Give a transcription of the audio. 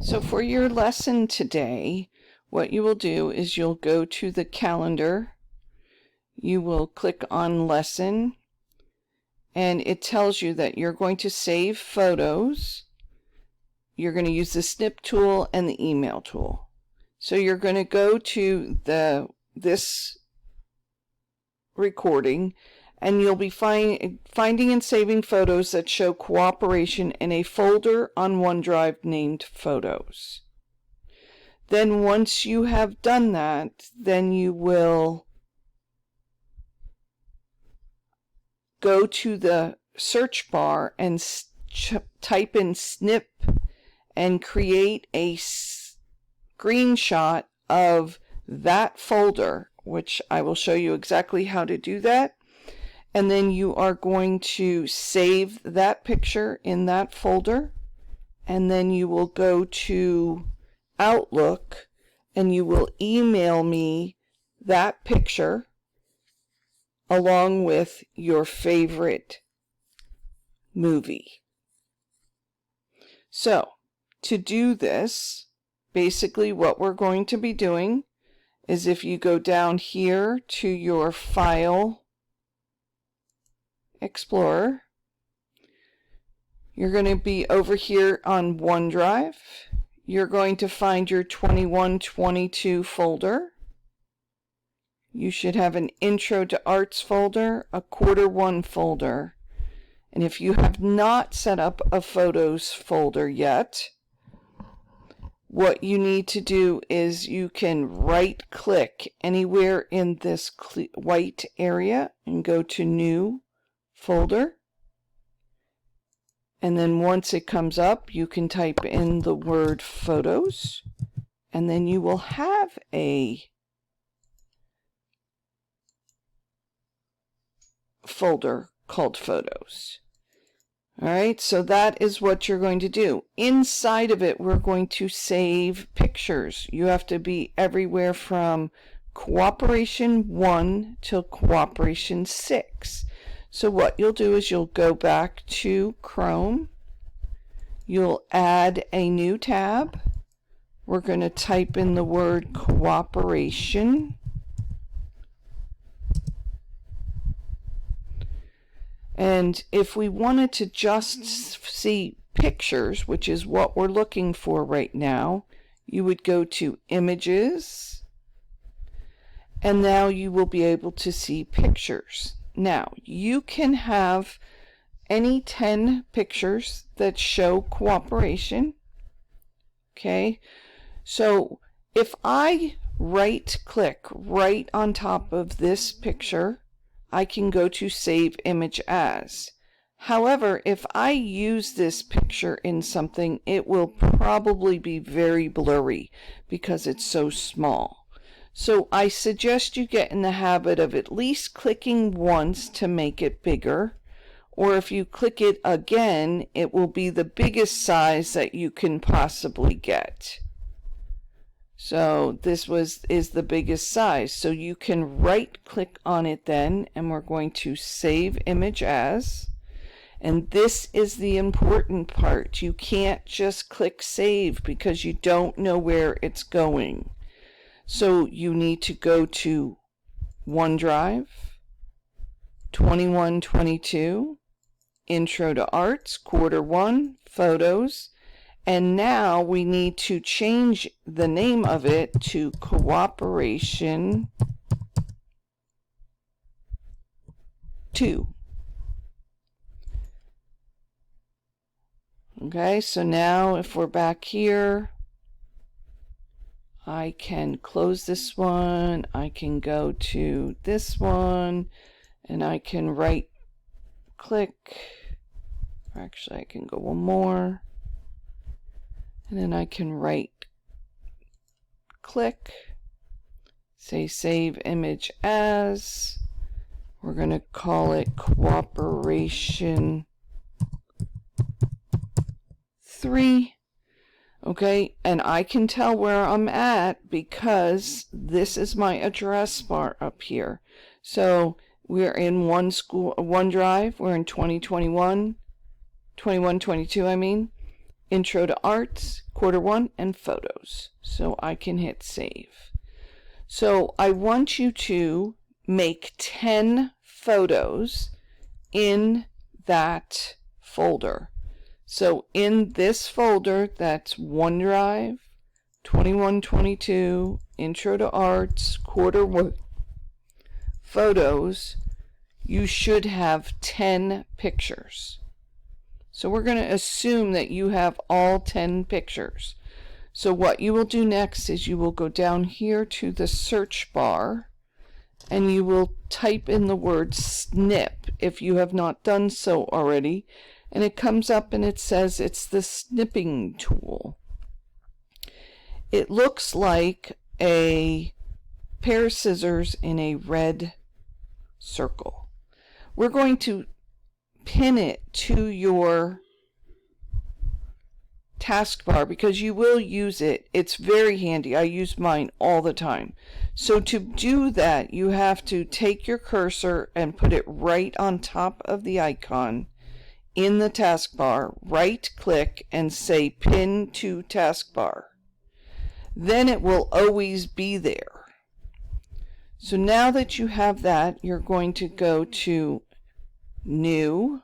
So for your lesson today, what you will do is you'll go to the calendar, you will click on lesson, and it tells you that you're going to save photos. You're going to use the snip tool and the email tool. So you're going to go to this recording, and you'll be finding and saving photos that show cooperation in a folder on OneDrive named Photos. Then once you have done that, then you will go to the search bar and type in snip and create a screenshot of that folder, which I will show you exactly how to do that. And then you are going to save that picture in that folder, and then you will go to Outlook and you will email me that picture along with your favorite movie. So to do this, basically what we're going to be doing is, if you go down here to your File Explorer, you're going to be over here on OneDrive. You're going to find your 21-22 folder. You should have an Intro to Arts folder, a Q1 folder. And if you have not set up a Photos folder yet, what you need to do is you can right-click anywhere in this white area and go to New Folder. And then once it comes up, you can type in the word Photos, and then you will have a folder called Photos. Alright, so that is what you're going to do. Inside of it, we're going to save pictures. You have to be everywhere from Cooperation 1 till Cooperation 6. So what you'll do is you'll go back to Chrome, you'll add a new tab, we're going to type in the word cooperation, and if we wanted to just see pictures, which is what we're looking for right now, you would go to Images, and now you will be able to see pictures. Now, you can have any 10 pictures that show cooperation. Okay, so if I right-click right on top of this picture, I can go to Save Image As. However, if I use this picture in something, it will probably be very blurry because it's so small. So I suggest you get in the habit of at least clicking once to make it bigger, or if you click it again, it will be the biggest size that you can possibly get. So this is the biggest size. So you can right click on it then, and we're going to Save Image As. And this is the important part. You can't just click Save because you don't know where it's going. So you need to go to OneDrive, 21-22, Intro to Arts, Q1, Photos, and now we need to change the name of it to Cooperation 2. Okay, so now if we're back here, I can close this one, I can go to this one, and I can right click, actually I can go one more, and then I can right click, say Save Image As, we're going to call it Cooperation 3. Okay, and I can tell where I'm at because this is my address bar up here. So we're in OneDrive, we're in 2021, 21-22 I mean, Intro to Arts, Q1, and Photos. So I can hit save. So I want you to make 10 photos in that folder. So in this folder, that's OneDrive, 2122, Intro to Arts, Q1, Photos, you should have 10 pictures. So we're going to assume that you have all 10 pictures. So what you will do next is you will go down here to the search bar and you will type in the word snip if you have not done so already, and it comes up and it says it's the snipping tool. It looks like a pair of scissors in a red circle. We're going to pin it to your taskbar because you will use it. It's very handy. I use mine all the time. So to do that, you have to take your cursor and put it right on top of the icon in the taskbar, right click and say pin to taskbar. Then it will always be there. So now that you have that, you're going to go to New,